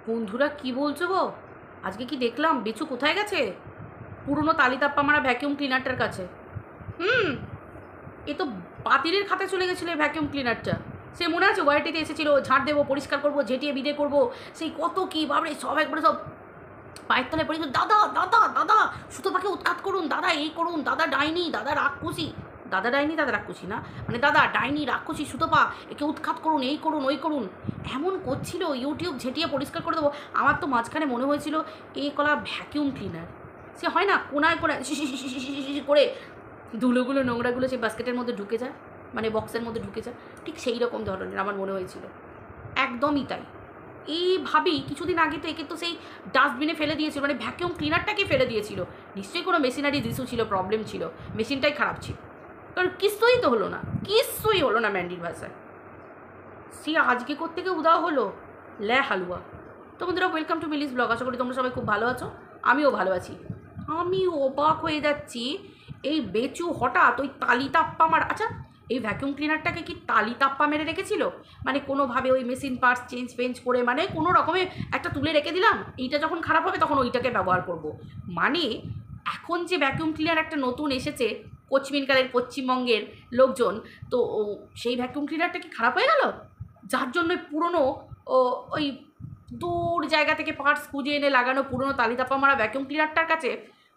বন্ধুরা কি বলছো গো? আজকে কি দেখলাম বেচু কোথায় গেছে? পুরনো তালিতাপ্পা মারা ভ্যাকিউম ক্লিনারটার কাছে। এ তো বাতিলের খাতায় চলে গেছিলো এই ভ্যাকিউম ক্লিনারটা। সে মনে আছে ওয়াইটিতে এসেছিল, ঝাড় দেবো, পরিষ্কার করবো, ঝেঁটিয়ে বিদে করবো, সেই কত কি বাবরে, সব একবারে সব পায়ের তলায় পড়ে গেল। দাদা দাদা দাদা সুতো পাখি উৎখাত করুন, দাদা এই করুন, দাদা ডাইনি, দাদা রাক্ষসী, দাদা ডাইনি দাদা রাক্ষসী না, মানে দাদা ডাইনি রাক্ষসী সুতপা, একে উৎখাত করুন, এই করুন ওই করুন, এমন করছিল। ইউটিউব ঝেঁটিয়ে পরিষ্কার করে দেবো। আমার তো মাঝখানে মনে হয়েছিল এই কলা ভ্যাকিউম ক্লিনার, সে হয় না কোনায় কোনায় করে ধুলোগুলো নোংরাগুলো সেই বাস্কেটের মধ্যে ঢুকে যায়, মানে বক্সের মধ্যে ঢুকে যায়, ঠিক সেই রকম ধরনের আমার মনে হয়েছিল। একদমই তাই। এই ভাবি কিছুদিন আগে তো একে তো সেই ডাস্টবিনে ফেলে দিয়েছিল, মানে ভ্যাকিউম ক্লিনারটাকে ফেলে দিয়েছিল। নিশ্চয়ই কোনো মেশিনারি ইস্যু ছিল, প্রবলেম ছিল, মেশিনটাই খারাপ ছিল। কারণ কিছুই তো হলো না, কিছুই হলো না ম্যান্ডির ভাষায়। সে আজকে কোত্থেকে উদাও হলো ল্যা হালুয়া। তো বন্ধুরা, ওয়েলকাম টু মিলিস ব্লগ। আশা করি তোমরা সবাই খুব ভালো আছো, আমিও ভালো আছি। আমি অবাক হয়ে যাচ্ছি, এই বেচু হঠাৎ ওই তালিতাপ্পা মার, আচ্ছা এই ভ্যাকিউম ক্লিনারটাকে কি তালিতাপ্পা মেরে রেখেছিল? মানে কোনোভাবে ওই মেশিন পার্টস চেঞ্জ করে, মানে কোনো রকমে একটা তুলে রেখে দিলাম, এইটা যখন খারাপ হবে তখন ওইটাকে ব্যবহার করব। মানে এখন যে ভ্যাকিউম ক্লিনার একটা নতুন এসেছে কোচমিনকারের পশ্চিমবঙ্গের লোকজন, তো সেই ভ্যাকিউম ক্লিনারটা কি খারাপ হয়ে গেল? যার জন্য পুরনো ওই দূর জায়গা থেকে পার্টস খুঁজে এনে লাগানো পুরনো তালিতাপা মারা ভ্যাকিউম ক্লিনারটার কাছে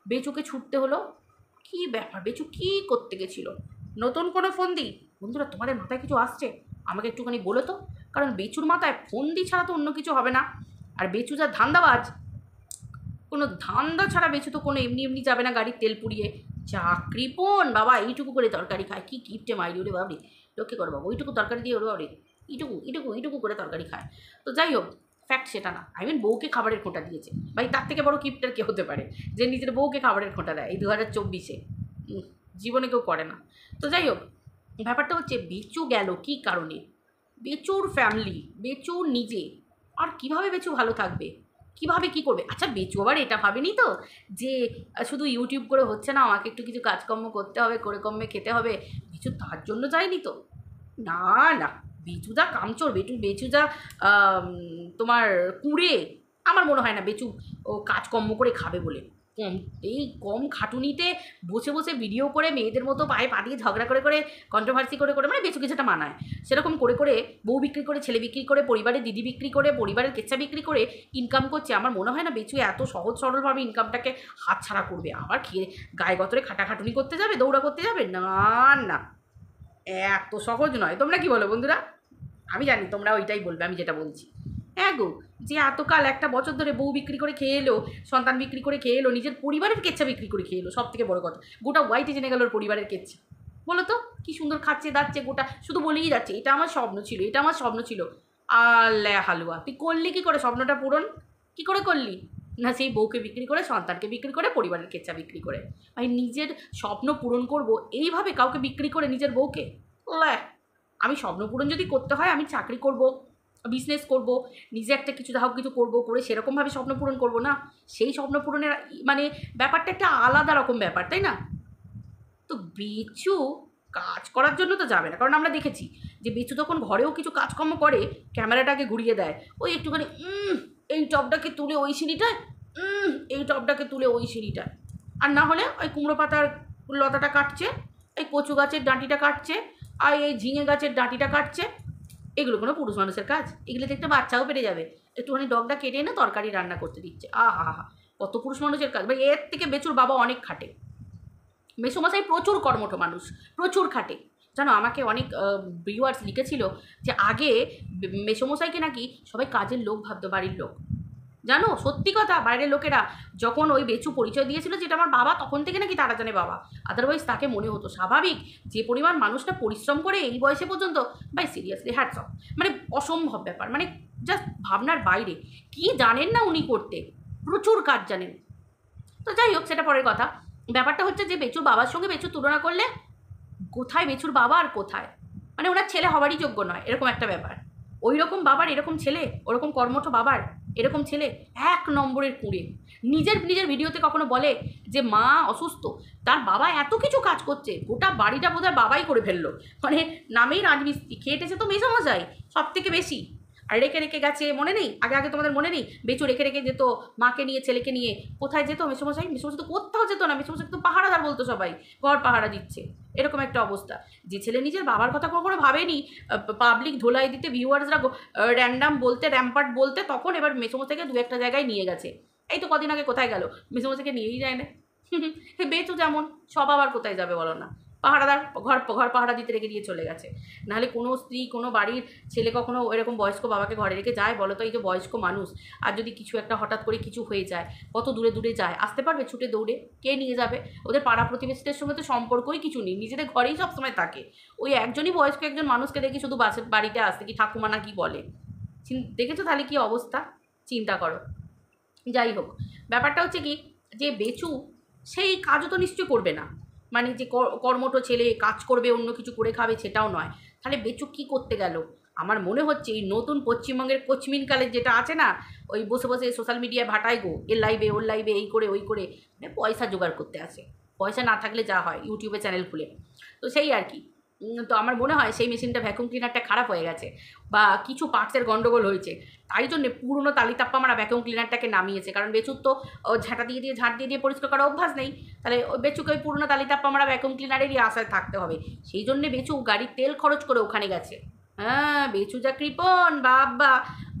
বেচুকে ছুটতে হলো। কি ব্যাপার, বেচু কি করতে গেছিল? নতুন কোনো ফোন দিই? বন্ধুরা, তোমাদের মাথায় কিছু আসছে আমাকে একটুখানি বলো তো, কারণ বেচুর মাথায় ফোন দি ছাড়া তো অন্য কিছু হবে না। আর বেচু যা ধান্দাবাজ, কোনো ধান্দা ছাড়া বেচু তো কোনো এমনি এমনি যাবে না গাড়ির তেল পুড়িয়ে। চাকরিপন বাবা, এইটুকু করে তরকারি খায়, কি কিপটে মাইরি ওরে বাবরে, লক্ষ্যে করো বাবা, ওইটুকু তরকারি দিয়ে ওরে বাবরে এইটুকু এইটুকু এইটুকু করে তরকারি খায়। তো যাই হোক, ফ্যাক্ট সেটা না, বউকে খাবারের খোঁটা দিয়েছে। ভাই তার থেকে বড় কিপটার কে হতে পারে যে নিজের বউকে খাবারের খোঁটা দেয় এই 2024-এ? জীবনে কেউ করে না। তো যাই হোক, ব্যাপারটা হচ্ছে বেচু গেল কী কারণে? বেচুর ফ্যামিলি, বেচুর নিজে, আর কিভাবে বেচু ভালো থাকবে, কিভাবে কি করবে? আচ্ছা বেচু আবার এটা ভাবেনি তো যে শুধু ইউটিউব করে হচ্ছে না, আমাকে একটু কিছু কাজকর্ম করতে হবে, করে কমে খেতে হবে। বেচু তার জন্য যায়নি তো, না না। বেচু যা কামচোর, বেচু যা তোমার কুঁড়ে, আমার মনে হয় না বেচু ও কাজকর্ম করে খাবে বলে। কম খাটুনিতে বসে বসে ভিডিও করে মেয়েদের মতো পায়ে পা দিয়ে ঝগড়া করে করে কন্ট্রোভার্সি করে করে, মানে বেচু কিছুটা মানায় সেরকম করে করে, বউ বিক্রি করে, ছেলে বিক্রি করে, পরিবারের দিদি বিক্রি করে, পরিবারের কেচ্চা বিক্রি করে ইনকাম করছে। আমার মনে হয় না বেচু এত সহজ সরলভাবে ইনকামটাকে হাতছাড়া করবে। আবার খেয়ে গায়ে গতরে খাটাখাটুনি করতে যাবে, দৌড়া করতে যাবে, না না, এত সহজ নয়। তোমরা কি বলো বন্ধুরা? আমি জানি তোমরা ওইটাই বলবে আমি যেটা বলছি। হ্যাঁ গো, যে এতকাল একটা বছর ধরে বউ বিক্রি করে খেয়ে এলো, সন্তান বিক্রি করে খেয়ে এলো, নিজের পরিবারের কেচ্ছা বিক্রি করে খেয়ে এলো, সব থেকে বড় কথা গোটা ওয়াইটে জেনে গেল ওর পরিবারের কেচ্ছা। বলো তো কি সুন্দর খাচ্ছে দাচ্ছে, গোটা শুধু বলেই যাচ্ছে এটা আমার স্বপ্ন ছিল, এটা আমার স্বপ্ন ছিল। আল্লাহ হালুয়া, তুই করলি কি করে স্বপ্নটা পূরণ? কি করে করলি? না সেই বউকে বিক্রি করে, সন্তানকে বিক্রি করে, পরিবারের কেচ্ছা বিক্রি করে। ভাই নিজের স্বপ্ন পূরণ করব এইভাবে কাউকে বিক্রি করে নিজের বউকে? আমি স্বপ্ন পূরণ যদি করতে হয় আমি চাকরি করব, বিজনেস করব, নিজে একটা কিছু হোক কিছু করব, করে সেরকমভাবে স্বপ্ন পূরণ করব না? সেই স্বপ্ন পূরণের মানে ব্যাপারটা একটা আলাদা রকম ব্যাপার, তাই না? তো বেচু কাজ করার জন্য তো যাবে না, কারণ আমরা দেখেছি যে বেচু তখন ঘরেও কিছু কাজকর্ম করে, ক্যামেরাটাকে ঘুরিয়ে দেয়, ওই একটুখানি এই টপটাকে তুলে ওই সিঁড়িটায়, এই টপটাকে তুলে ওই সিঁড়িটায়, আর না হলে ওই কুমড়ো পাতার লতাটা কাটছে, এই কচু গাছের ডাঁটিটা কাটছে, আর এই ঝিঙে গাছের ডাঁটিটা কাটছে। এগুলো কোনো পুরুষ মানুষের কাজ? এগুলো দেখতে বাচ্চাও পেরে যাবে। একটুখানি ডগটা কেটে এনে তরকারি রান্না করতে দিচ্ছে, আহা হা, কত পুরুষ মানুষের কাজ ভাই। এর থেকে বেচুর বাবা অনেক খাটে। মেসোমশাই প্রচুর কর্মঠ মানুষ, প্রচুর খাটে। জানো আমাকে অনেক ভিউয়ার্স লিখেছিল যে আগে মেসোমশাইকে নাকি সবাই কাজের লোক ভাবতো, বাড়ির লোক। জানো সত্যি কথা, বাইরের লোকেরা যখন ওই বেচু পরিচয় দিয়েছিল যেটা আমার বাবা, তখন থেকে নাকি তারা জানে বাবা। আদারওয়াইজ তাকে মনে হতো স্বাভাবিক, যে পরিমাণ মানুষটা পরিশ্রম করে এই বয়সে পর্যন্ত, ভাই সিরিয়াসলি হ্যাটস অফ, মানে অসম্ভব ব্যাপার, মানে জাস্ট ভাবনার বাইরে। কি জানেন না উনি করতে, প্রচুর কাজ জানেন। তো যাই হোক, সেটা পরের কথা। ব্যাপারটা হচ্ছে যে বেচুর বাবার সঙ্গে বেচুর তুলনা করলে কোথায় বেচুর বাবা আর কোথায়, মানে ওনার ছেলে হওয়ারই যোগ্য নয়, এরকম একটা ব্যাপার। ওই রকম বাবার এরকম ছেলে, ওরকম কর্মঠ বাবার এরকম ছেলে, 1 নম্বরের কুঁড়ে। নিজের ভিডিওতে কখনো বলে যে মা অসুস্থ, তার বাবা এত কিছু কাজ করছে, গোটা বাড়িটা বোধহয় বাবাই করে ফেললো, মানে নামেই রাজমিস্ত্রি, খেটেছে তো মেসোমশাই সব থেকে বেশি। আর রেখে রেখে গেছে, মনে নেই? আগে আগে তোমাদের মনে নেই? বেচু রেখে রেখে যেত মাকে নিয়ে, ছেলেকে নিয়ে। কোথায় যেত মেসোমশাই? মেসোমশাই তো কোথাও যেত না, মেসোমশাই তো পাহারাদার বলতো সবাই, ঘর পাহারা দিচ্ছে, এরকম একটা অবস্থা। যে ছেলে নিজের বাবার কথা কখনো ভাবেনি, পাবলিক ধোলাই দিতে, ভিউয়ার্সরা র্যান্ডাম বলতে, র্যাম্পার্ট বলতে, তখন এবার মেসোমশাইকে দু একটা জায়গায় নিয়ে গেছে। এই তো কদিন আগে কোথায় গেল? মেসোমশাইকে নিয়েই যায় না। বেচু যেমন, সব আবার কোথায় যাবে বলো না? পাহারাদার, ঘর পাহারা দিতে রেখে দিয়ে চলে গেছে। নাহলে কোনো স্ত্রী, কোনো বাড়ির ছেলে কখনো এরকম বয়স্ক বাবাকে ঘরে রেখে যায় বলো তো? এই যে বয়স্ক মানুষ, আর যদি কিছু একটা হঠাৎ করে কিছু হয়ে যায়, কত দূরে দূরে যায়, আসতে পারবে ছুটে দৌড়ে? কে নিয়ে যাবে? ওদের পাড়া প্রতিবেশীদের সঙ্গে তো সম্পর্কই কিছু নেই, নিজেদের ঘরেই সবসময় থাকে। ওই একজনই বয়স্ক একজন মানুষকে দেখি শুধু বাড়িতে আসতে, কি ঠাকুমা না কি বলে। দেখেছো তাহলে কি অবস্থা? চিন্তা করো। যাই হোক, ব্যাপারটা হচ্ছে কি, যে বেচু সেই কাজও তো নিশ্চয় করবে না, মানে যে কর্মঠ ছেলে কাজ করবে, অন্য কিছু করে খাবে, সেটাও নয়। তাহলে বেচু কি করতে গেল? আমার মনে হচ্ছে এই নতুন পশ্চিমবঙ্গের কোচমিনকালের যেটা আছে না, ওই বসে বসে সোশ্যাল মিডিয়ায় ভাটায় গো, এর লাইভে ওর লাইভে, এই করে ওই করে, মানে পয়সা জোগাড় করতে আসে। পয়সা না থাকলে যা হয়, ইউটিউবে চ্যানেল খুলে, তো সেই আর কি। তো আমার মনে হয় সেই মেশিনটা, ভ্যাকুম ক্লিনারটা খারাপ হয়ে গেছে, বা কিছু পার্টসের গন্ডগোল হয়েছে, তাই জন্যে পুরনো তালিতাপ্পা মারা ভ্যাকুম ক্লিনারটাকে নামিয়েছে। কারণ বেচুর তো ঝাঁটা দিয়ে দিয়ে, ঝাঁট দিয়ে দিয়ে পরিষ্কার করা অভ্যাস নেই, তাহলে ওই বেচুকে ওই পুরনো তালিতাপ্পা মারা ভ্যাকুম ক্লিনারেরই আশায় থাকতে হবে। সেই জন্যে বেচু গাড়ির তেল খরচ করে ওখানে গেছে। হ্যাঁ, বেচু যা কৃপণ বাবা,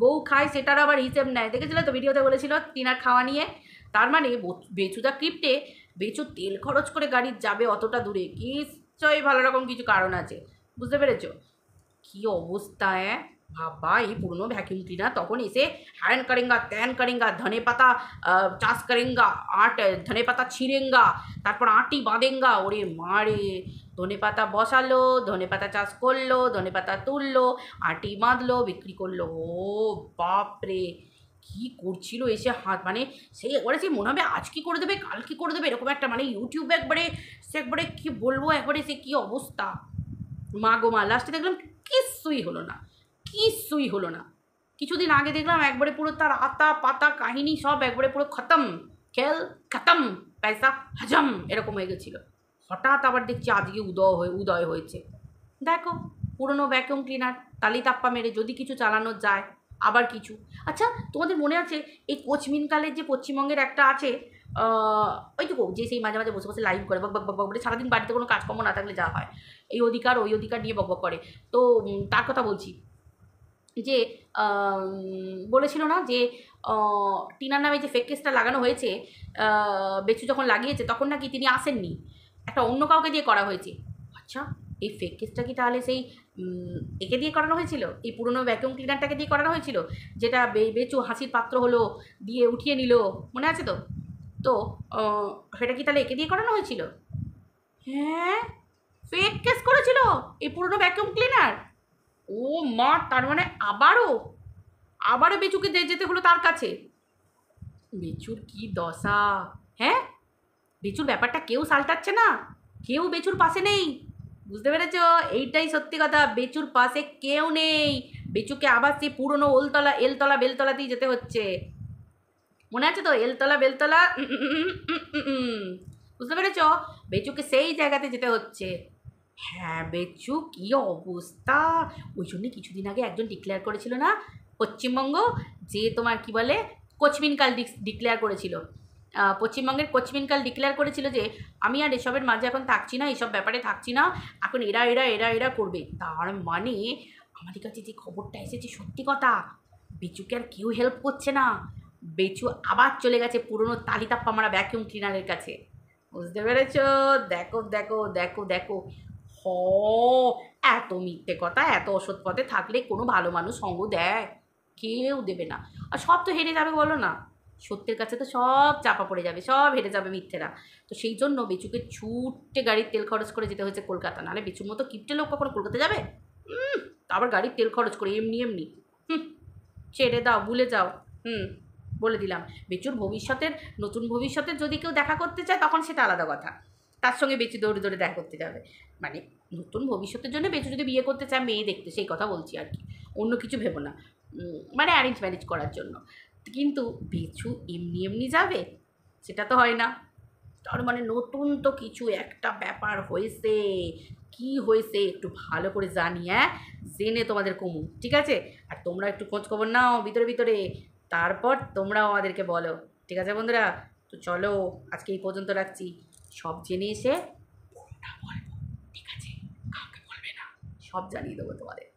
বউ খায় সেটার আবার হিসেব নেয়। দেখেছিলে তো ভিডিওতে বলেছিল টিনার খাওয়া নিয়ে? তার মানে বেচু যা ক্রিপ্টে, বেচু তেল খরচ করে গাড়ির যাবে অতটা দূরে, নিশ্চয়ই ভালো রকম কিছু কারণ আছে। বুঝতে পেরেছো কি অবস্থা? বাবা, এই পুরনো ভ্যাকিউম ক্লিনার তখন এসে হ্যান করেঙ্গা, ত্যান করেঙ্গা, ধনে পাতা চাষ করেঙ্গা, ধনে পাতা ছিঁড়েঙ্গা, তারপর আটি বাঁধেঙ্গা। ওরে মারে, ধনে পাতা বসালো, ধনে পাতা চাষ করলো, ধনে পাতা তুললো, আটি বাঁধলো, বিক্রি করলো। ও বাপরে, কি করছিল এসে হাত, মানে সেই একবারে সে মনে হবে আজ কি করে দেবে, কাল কি করে দেবে, এরকম একটা, মানে ইউটিউবে একবারে সে একবারে কি বলবো, একবারে সে কি অবস্থা। মা গো মা, লাস্টে দেখলাম কিছুই হলো না, কিছুই হলো না। কিছুদিন আগে দেখলাম একবারে পুরো তার আতা পাতা কাহিনী সব একবারে পুরো খতম, খেল খতম, পয়সা হজম, এরকম হয়ে গেছিলো। হঠাৎ আবার দেখছি আজকে উদয় হয়েছে। দেখো, পুরনো ভ্যাকুয়াম ক্লিনার তালিতাপ্পা মেরে যদি কিছু চালানো যায়, আবার কিছু। আচ্ছা, তোমাদের মনে আছে এই কোচমিনকালের যে পশ্চিমবঙ্গের একটা আছে, ওই তো যে সেই মাঝে মাঝে বসে বসে লাইভ করে, বক বক বক বক, সারাদিন বাড়িতে কোনো কাজকর্ম না থাকলে যা হয়, এই অধিকার ওই অধিকার নিয়ে বক বক করে। তো তার কথা বলছি, যে বলেছিল না যে টিনার নামে যে ফেক কেসটা লাগানো হয়েছে, বেচু যখন লাগিয়েছে তখন নাকি তিনি আসেননি, একটা অন্য কাউকে দিয়ে করা হয়েছে। আচ্ছা, এই ফেক কেসটা কি তাহলে সেই একে দিয়ে করানো হয়েছিল, এই পুরনো ভ্যাকুয়াম ক্লিনারটাকে দিয়ে করানো হয়েছিল, যেটা বেচু হাসির পাত্র হলো, দিয়ে উঠিয়ে নিল, মনে আছে তো? তো সেটা কি তাহলে একে দিয়ে করানো হয়েছিল? হ্যাঁ, ফেক কেস করেছিল এই পুরনো ভ্যাকুয়াম ক্লিনার। ও মা, তার মানে আবারও বেচুকে যেতে হলো তার কাছে। বেচুর কি দশা! হ্যাঁ, বেচুর ব্যাপারটা কেউ সালটাচ্ছে না, কেউ বেচুর পাশে নেই। বুঝতে পেরেছ? এইটাই সত্যি কথা, বেচুর পাশে কেউ নেই। বেচুকে আবার সেই পুরনো এলতলা বেলতলাতেই যেতে হচ্ছে। মনে আছে তো, এলতলা বেলতলা, বুঝতে পেরেছ? বেচুকে সেই জায়গাতে যেতে হচ্ছে। হ্যাঁ, বেচু কি অবস্থা! ওই জন্যে কিছুদিন আগে একজন ডিক্লেয়ার করেছিল না, পশ্চিমবঙ্গ যে তোমার কি বলে কোচমিনকাল ডিক্লেয়ার করেছিল, পশ্চিমবঙ্গের কোচমিনকাল ডিক্লেয়ার করেছিল যে আমি আর এসবের মাঝে এখন থাকছি না, এসব ব্যাপারে থাকছি না, এখন এরা করবে। তার মানে আমাদের কাছে যে খবরটা এসেছে সত্যি কথা, বেচুকে আর কেউ হেল্প করছে না, বেচু আবার চলে গেছে পুরনো তালিতাপ্পা মারা ভ্যাকিউম ক্লিনারের কাছে। বুঝতে পেরেছ? দেখো দেখো দেখো দেখো, এত মিথ্যে কথা, এত অসৎ পথে থাকলে কোনো ভালো মানুষ সঙ্গ দেয়? কেউ দেবে না। আর সব তো হেরে যাবে বলো না, সত্যের কাছে তো সব চাপা পড়ে যাবে, সব হেরে যাবে মিথ্যেরা। তো সেই জন্য বেচুকে ছুটে গাড়ির তেল খরচ করে যেতে হয়েছে কলকাতা, নাহলে বেচুর মতো কিপটে লোক কখনো কলকাতা যাবে? আবার গাড়ির তেল খরচ করে এমনি এমনি, ছেড়ে দাও, ভুলে যাও। বলে দিলাম, বেচুর নতুন ভবিষ্যতের যদি কেউ দেখা করতে চায় তখন সেটা আলাদা কথা, তার সঙ্গে বেচু দৌড়ে দৌড়ে দেখা করতে যাবে। মানে নতুন ভবিষ্যতের জন্য বেচু যদি বিয়ে করতে চায় মেয়ে দেখতে, সেই কথা বলছি আর কি, অন্য কিছু ভেবো না, মানে অ্যারেঞ্জ ম্যারেজ করার জন্য। কিন্তু বেচু এমনি এমনি যাবে? সেটা তো হয় না। তার মানে নতুন তো কিছু একটা ব্যাপার হয়েছে, কি হয়েছে একটু ভালো করে জানি, হ্যাঁ, জেনে তোমাদের কমু, ঠিক আছে? আর তোমরা একটু খোঁজ খবর নাও ভিতরে ভিতরে, তারপর তোমরাও আমাদেরকে বলো, ঠিক আছে বন্ধুরা? তো চলো আজকে এই পর্যন্ত রাখছি, সব জেনে এসে পুরোটা বলবো, ঠিক আছে? কাউকে বলবে না, সব জানিয়ে দেবো তোমাদের।